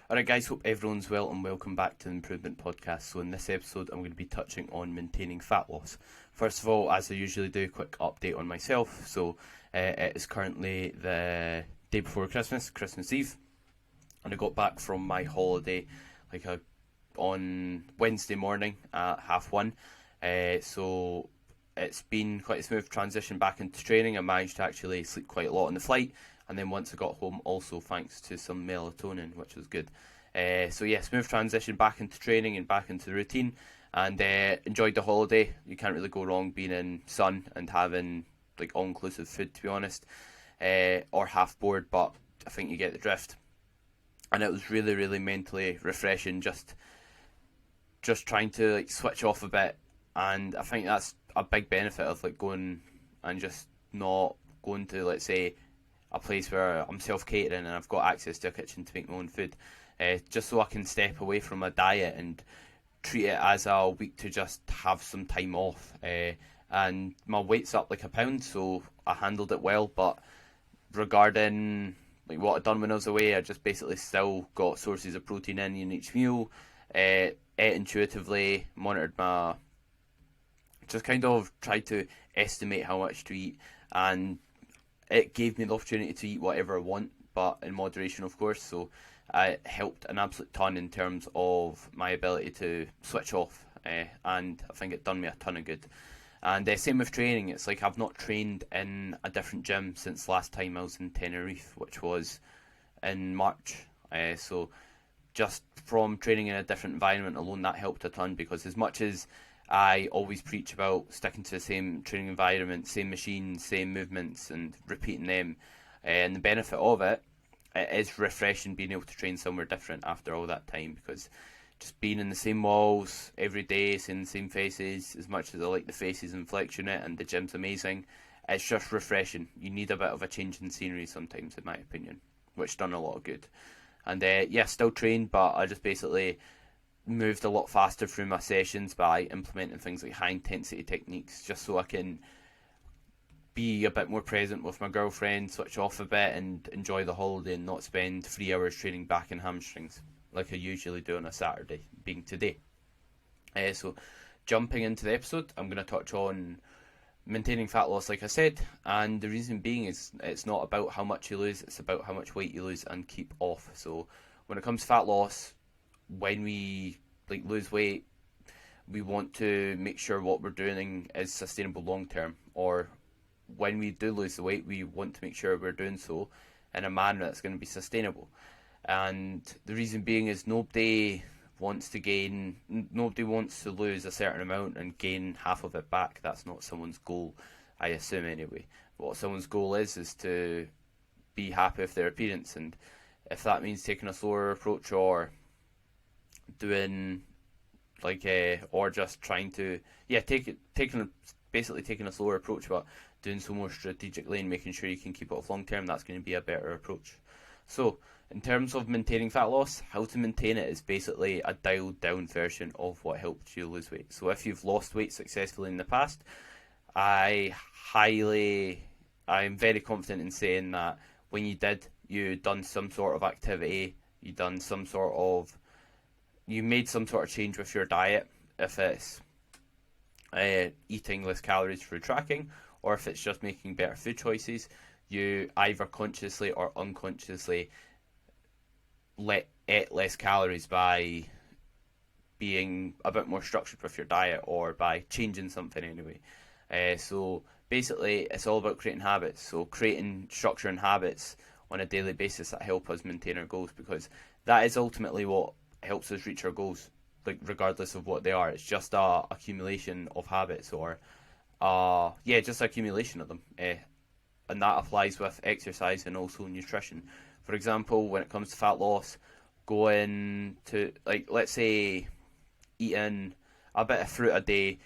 Alright guys, hope everyone's well and welcome back to the Improvement Podcast. So in this episode I'm going to be touching on maintaining fat loss. First of all, as I usually do, a quick update on myself. So it is currently the day before Christmas, Christmas Eve, and I got back from my holiday on Wednesday morning at 1:30. So it's been quite a smooth transition back into training. I managed to actually sleep quite a lot on the flight, and then once I got home, also thanks to some melatonin, which was good. Smooth transition back into training and back into the routine, and enjoyed the holiday. You can't really go wrong being in sun and having all-inclusive food, to be honest, or half board, but I think you get the drift. And it was really, really mentally refreshing, just trying to switch off a bit. And I think that's a big benefit of going and just not going to, let's say, a place where I'm self-catering and I've got access to a kitchen to make my own food, just so I can step away from a diet and treat it as a week to just have some time off. And my weight's up like a pound, so I handled it well. But regarding what I'd done when I was away, I just basically still got sources of protein in each meal, ate intuitively, monitored just kind of tried to estimate how much to eat, and it gave me the opportunity to eat whatever I want, but in moderation, of course. So it helped an absolute ton in terms of my ability to switch off, and I think it done me a ton of good. And same with training. It's like I've not trained in a different gym since last time I was in Tenerife, which was in March. So just from training in a different environment alone, that helped a ton, because as much as I always preach about sticking to the same training environment, same machines, same movements, and repeating them, and the benefit of it is refreshing being able to train somewhere different after all that time, because just being in the same walls every day, seeing the same faces, as much as I like the faces and flex unit and the gym's amazing, it's just refreshing. You need a bit of a change in scenery sometimes, in my opinion, which done a lot of good. And still trained, but I just basically moved a lot faster through my sessions by implementing things like high intensity techniques, just so I can be a bit more present with my girlfriend, switch off a bit and enjoy the holiday, and not spend 3 hours training back and hamstrings like I usually do on a Saturday, being today. So jumping into the episode, I'm going to touch on maintaining fat loss, like I said, and the reason being is it's not about how much you lose, it's about how much weight you lose and keep off. So when it comes to fat loss, when we lose weight, we want to make sure what we're doing is sustainable long term, or when we do lose the weight, we want to make sure we're doing so in a manner that's going to be sustainable. And the reason being is nobody wants to lose a certain amount and gain half of it back. That's not someone's goal, I assume anyway. What someone's goal is to be happy with their appearance, and if that means taking a slower approach, or doing or just trying to taking a slower approach, but doing so more strategically and making sure you can keep it off long term, that's going to be a better approach. So in terms of maintaining fat loss, how to maintain it is basically a dialed down version of what helped you lose weight. So if you've lost weight successfully in the past, I'm very confident in saying that when you done some sort of activity, you made some sort of change with your diet, if it's eating less calories through tracking, or if it's just making better food choices, you either consciously or unconsciously eat less calories by being a bit more structured with your diet, or by changing something anyway. So basically it's all about creating habits, so creating structure and habits on a daily basis that help us maintain our goals, because that is ultimately what helps us reach our goals, regardless of what they are. It's just a accumulation of habits, or just accumulation of them, and that applies with exercise and also nutrition. For example, when it comes to fat loss, going to let's say eating a bit of fruit a day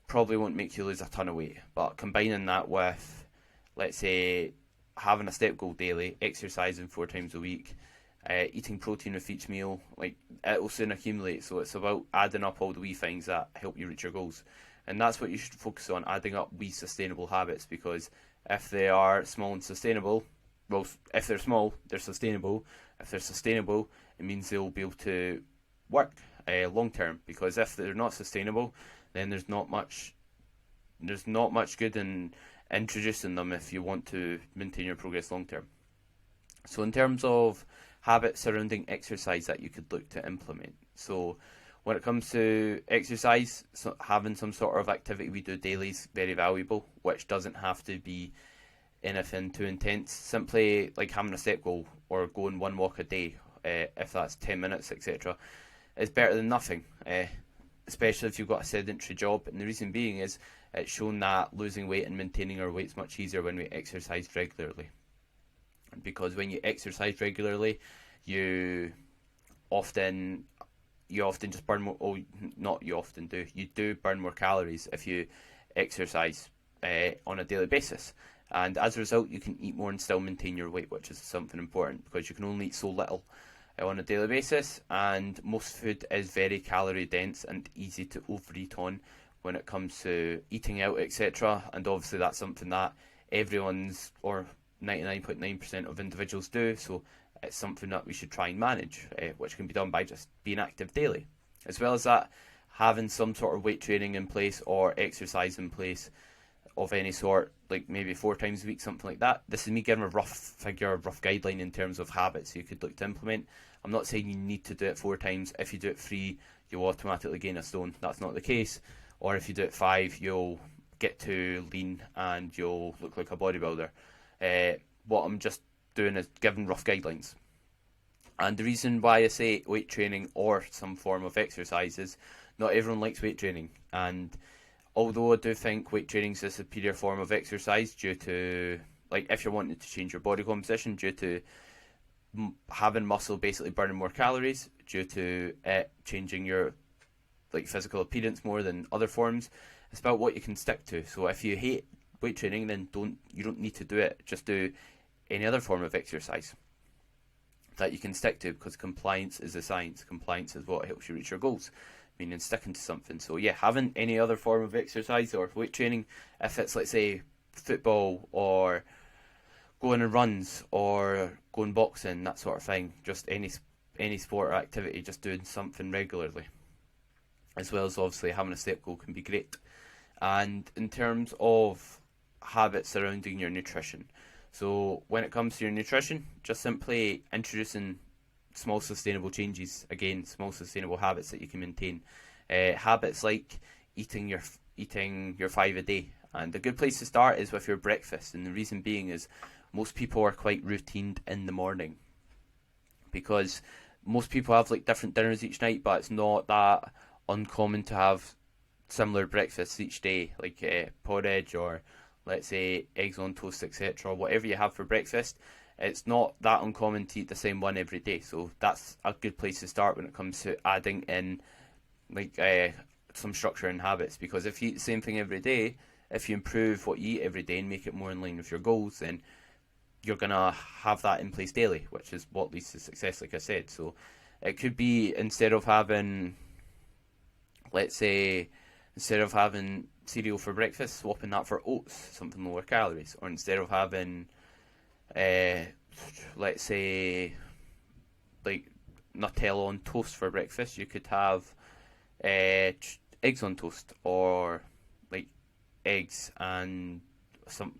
probably won't make you lose a ton of weight, but combining that with, let's say, having a step goal daily, exercising 4 times a week, eating protein with each meal, it will soon accumulate. So it's about adding up all the wee things that help you reach your goals, and that's what you should focus on, adding up wee sustainable habits, because if they are small and sustainable, well, if they're small, they're sustainable, If they're sustainable, it means they'll be able to work long term. Because if they're not sustainable, then there's not much good in introducing them if you want to maintain your progress long term. So in terms of habits surrounding exercise that you could look to implement. So when it comes to exercise, so having some sort of activity we do daily is very valuable, which doesn't have to be anything too intense. Simply like having a step goal or going one walk a day, if that's 10 minutes, etc., is better than nothing, especially if you've got a sedentary job. And the reason being is it's shown that losing weight and maintaining our weight is much easier when we exercise regularly. Because when you exercise regularly, you often just burn more. Oh, not you often do. You do burn more calories if you exercise on a daily basis, and as a result, you can eat more and still maintain your weight, which is something important because you can only eat so little on a daily basis, and most food is very calorie dense and easy to overeat on when it comes to eating out, etc. And obviously, that's something that everyone's or 99.9% of individuals do, so it's something that we should try and manage, which can be done by just being active daily. As well as that, having some sort of weight training in place or exercise in place of any sort, like maybe 4 times a week, something like that. This is me giving a rough figure, a rough guideline in terms of habits you could look to implement. I'm not saying you need to do it 4 times. If you do it 3, you'll automatically gain a stone. That's not the case. Or if you do it 5, you'll get too lean and you'll look like a bodybuilder. What I'm just doing is giving rough guidelines. And the reason why I say weight training or some form of exercise is not everyone likes weight training. And although I do think weight training is a superior form of exercise due to, like, if you're wanting to change your body composition, due to having muscle basically burning more calories, due to it changing your physical appearance more than other forms, it's about what you can stick to. So if you hate weight training, then you don't need to do it. Just do any other form of exercise that you can stick to, because compliance is a science. Compliance is what helps you reach your goals, meaning sticking to something. So yeah, having any other form of exercise or weight training, if it's, let's say, football or going on runs or going boxing, that sort of thing, just any sport or activity, just doing something regularly, as well as obviously having a step goal can be great. And in terms of habits surrounding your nutrition, so when it comes to your nutrition, just simply introducing small sustainable changes, again, small sustainable habits that you can maintain. Habits like eating your 5 a day. And a good place to start is with your breakfast. And the reason being is most people are quite routined in the morning, because most people have like different dinners each night, but it's not that uncommon to have similar breakfasts each day, like porridge or, let's say, eggs on toast, etc. Whatever you have for breakfast, it's not that uncommon to eat the same one every day. So that's a good place to start when it comes to adding in some structure and habits. Because if you eat the same thing every day, if you improve what you eat every day and make it more in line with your goals, then you're gonna have that in place daily, which is what leads to success, like I said. So it could be, instead of having cereal for breakfast, swapping that for oats, something lower calories. Or instead of having let's say, like Nutella on toast for breakfast, you could have eggs on toast, or like eggs and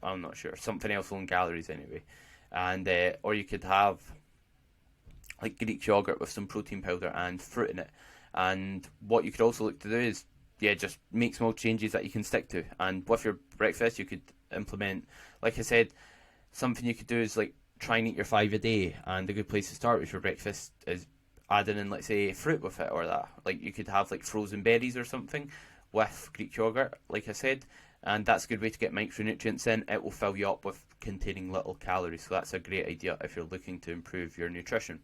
I'm not sure, something else low in calories anyway. And or you could have like Greek yogurt with some protein powder and fruit in it. And what you could also look to do is, just make small changes that you can stick to. And with your breakfast, you could implement, like I said, something you could do is like try and eat your 5 a day. And a good place to start with your breakfast is adding in, let's say, fruit with it or that. Like you could have like frozen berries or something with Greek yogurt, like I said. And that's a good way to get micronutrients in. It will fill you up with containing little calories. So that's a great idea if you're looking to improve your nutrition.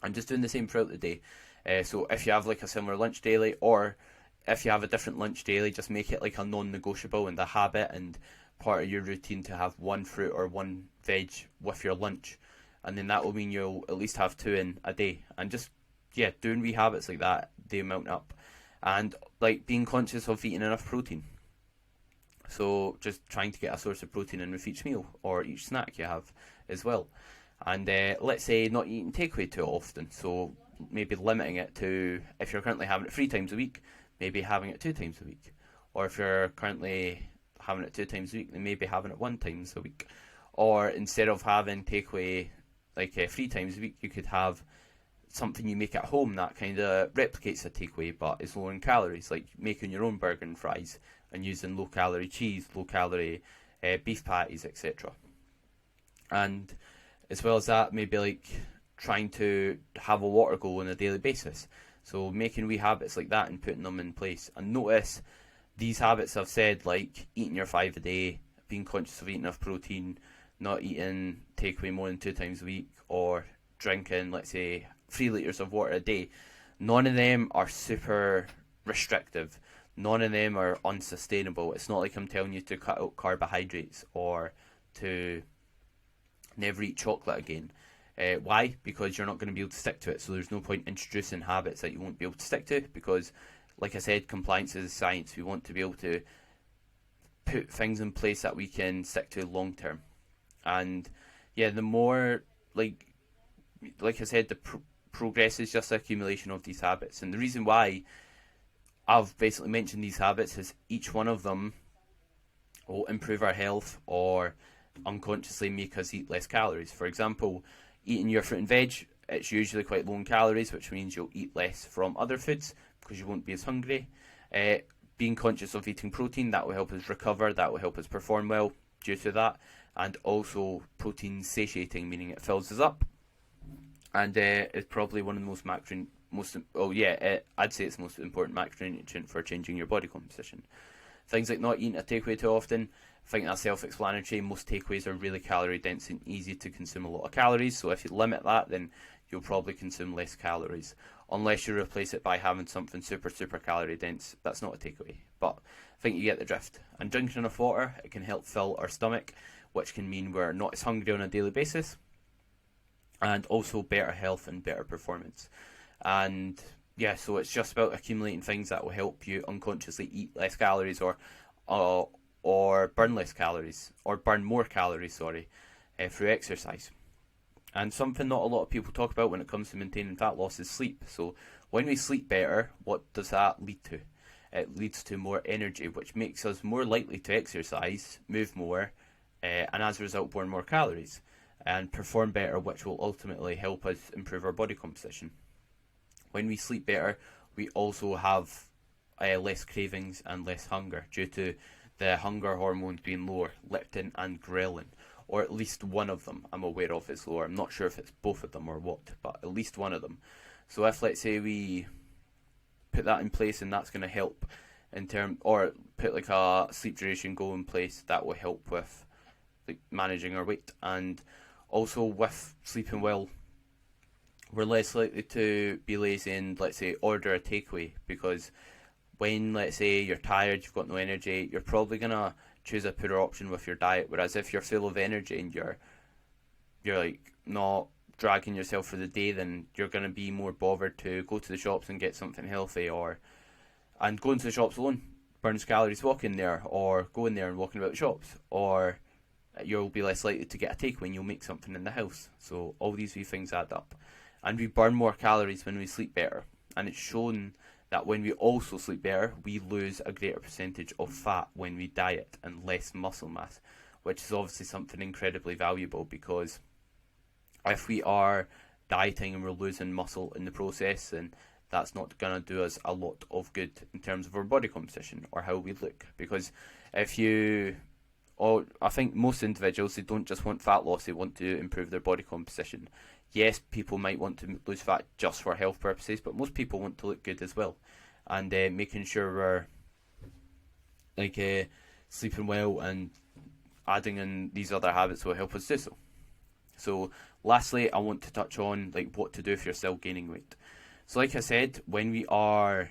And just doing the same throughout the day. So if you have like a similar lunch daily, or if you have a different lunch daily, just make it like a non-negotiable and a habit and part of your routine to have one fruit or one veg with your lunch. And then that will mean you'll at least have 2 in a day. And just, doing wee habits like that, they amount up. And like being conscious of eating enough protein. So just trying to get a source of protein in with each meal or each snack you have as well. And let's say not eating takeaway too often, so maybe limiting it to, if you're currently having it 3 times a week, maybe having it 2 times a week. Or if you're currently having it 2 times a week, then maybe having it 1 times a week. Or instead of having takeaway like 3 times a week, you could have something you make at home that kind of replicates a takeaway but is lower in calories, like making your own burger and fries and using low calorie cheese, low calorie beef patties, etc. And as well as that, maybe like trying to have a water goal on a daily basis. So making wee habits like that and putting them in place. And notice these habits I've said, like eating your 5 a day, being conscious of eating enough protein, not eating takeaway more than 2 times a week, or drinking, let's say, 3 litres of water a day. None of them are super restrictive. None of them are unsustainable. It's not like I'm telling you to cut out carbohydrates or to never eat chocolate again. Why? Because you're not going to be able to stick to it. So there's no point introducing habits that you won't be able to stick to, because, like I said, compliance is science. We want to be able to put things in place that we can stick to long term. And yeah, the more, like I said, the progress is just accumulation of these habits. And the reason why I've basically mentioned these habits is each one of them will improve our health or unconsciously make us eat less calories. For example, eating your fruit and veg, it's usually quite low in calories, which means you'll eat less from other foods because you won't be as hungry. Being conscious of eating protein, that will help us recover, that will help us perform well due to that. And also protein satiating, meaning it fills us up. And it's probably one of the I'd say it's the most important macronutrient for changing your body composition. Things like not eating a takeaway too often, I think that's self-explanatory. Most takeaways are really calorie dense and easy to consume a lot of calories, so if you limit that, then you'll probably consume less calories, unless you replace it by having something super calorie dense. That's not a takeaway, but I think you get the drift. And drinking enough water, it can help fill our stomach, which can mean we're not as hungry on a daily basis, and also better health and better performance. And yeah, so it's just about accumulating things that will help you unconsciously eat less calories or burn less calories, or burn more calories, through exercise. And something not a lot of people talk about when it comes to maintaining fat loss is sleep. So when we sleep better, what does that lead to? It leads to more energy, which makes us more likely to exercise, move more, and as a result burn more calories and perform better, which will ultimately help us improve our body composition. When we sleep better, we also have less cravings and less hunger due to the hunger hormones being lower, leptin and ghrelin, or at least one of them I'm aware of is lower. I'm not sure if it's both of them or what, but at least one of them. So if, let's say, we put that in place, and that's going to help or put like a sleep duration goal in place, that will help with like managing our weight. And also with sleeping well, we're less likely to be lazy and, let's say, order a takeaway, because when, let's say, you're tired, you've got no energy, you're probably going to choose a poorer option with your diet. Whereas if you're full of energy and you're like not dragging yourself for the day, then you're going to be more bothered to go to the shops and get something healthy, and going to the shops alone burns calories walking there, or going there and walking about the shops, or you'll be less likely to get a takeaway and you'll make something in the house. So all these wee things add up. And we burn more calories when we sleep better. And it's shown that when we also sleep better, we lose a greater percentage of fat when we diet and less muscle mass, which is obviously something incredibly valuable, because if we are dieting and we're losing muscle in the process, then that's not going to do us a lot of good in terms of our body composition or how we look. Because I think most individuals, they don't just want fat loss, they want to improve their body composition. Yes, people might want to lose fat just for health purposes, but most people want to look good as well. And making sure we're sleeping well and adding in these other habits will help us do so. So lastly, I want to touch on what to do if you're still gaining weight. So like I said, when we are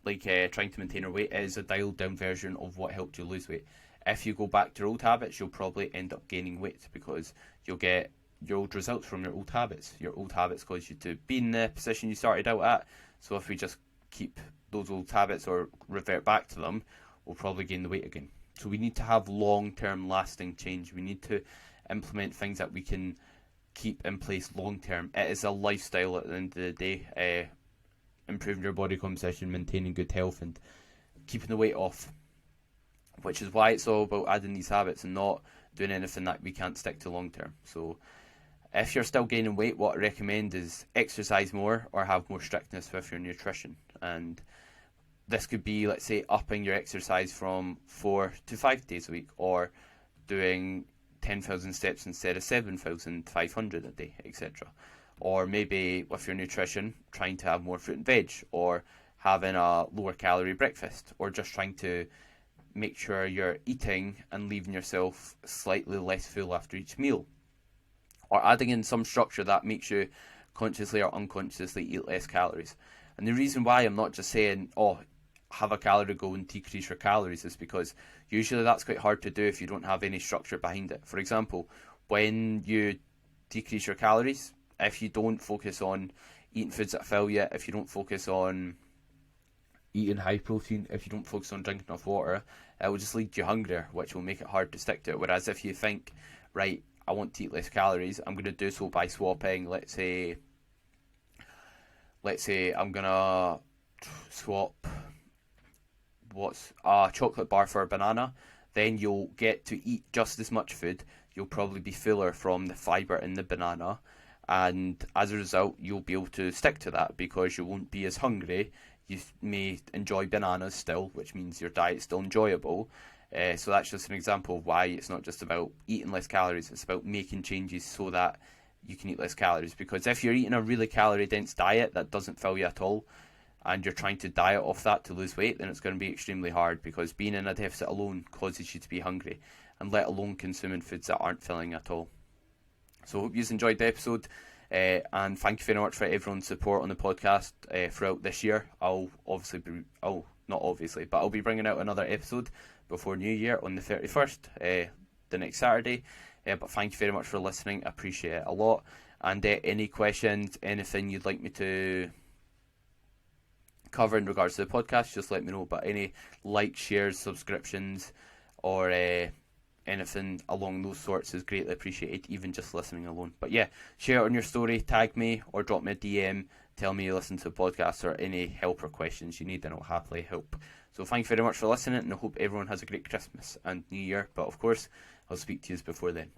trying to maintain our weight, it is a dialed down version of what helped you lose weight. If you go back to your old habits, you'll probably end up gaining weight, because you'll get your old results from your old habits. Your old habits cause you to be in the position you started out at. So if we just keep those old habits or revert back to them, we'll probably gain the weight again. So we need to have long-term lasting change. We need to implement things that we can keep in place long term. It is a lifestyle at the end of the day. Improving your body composition, maintaining good health, and keeping the weight off. Which is why it's all about adding these habits and not doing anything that we can't stick to long term. So if you're still gaining weight, what I recommend is exercise more or have more strictness with your nutrition. And this could be, let's say, upping your exercise from 4 to 5 days a week, or doing 10,000 steps instead of 7,500 a day, etc. Or maybe with your nutrition, trying to have more fruit and veg, or having a lower calorie breakfast, or just trying to make sure you're eating and leaving yourself slightly less full after each meal. Or adding in some structure that makes you consciously or unconsciously eat less calories. And the reason why I'm not just saying, oh, have a calorie goal and decrease your calories, is because usually that's quite hard to do if you don't have any structure behind it. For example, when you decrease your calories, if you don't focus on eating foods that fill you, if you don't focus on eating high protein, if you don't focus on drinking enough water, it will just leave you hungrier, which will make it hard to stick to it. Whereas if you think, right, I want to eat less calories, I'm going to do so by swapping, let's say I'm going to swap what's a chocolate bar for a banana, then you'll get to eat just as much food. You'll probably be fuller from the fibre in the banana, and as a result you'll be able to stick to that because you won't be as hungry. You may enjoy bananas still, which means your diet's still enjoyable. So that's just an example of why it's not just about eating less calories, it's about making changes so that you can eat less calories. Because if you're eating a really calorie dense diet that doesn't fill you at all, and you're trying to diet off that to lose weight, then it's going to be extremely hard, because being in a deficit alone causes you to be hungry, and let alone consuming foods that aren't filling at all. So I hope you've enjoyed the episode. And thank you very much for everyone's support on the podcast throughout this year. I'll be bringing out another episode before New Year on the 31st, the next Saturday. But thank you very much for listening. I appreciate it a lot. And any questions, anything you'd like me to cover in regards to the podcast, just let me know. But any likes, shares, subscriptions, or anything along those sorts is greatly appreciated, even just listening alone. But yeah, share it on your story, tag me, or drop me a DM, tell me you listen to the podcast, or any help or questions you need, and I'll happily help. So thank you very much for listening, and I hope everyone has a great Christmas and New Year. But of course, I'll speak to you before then.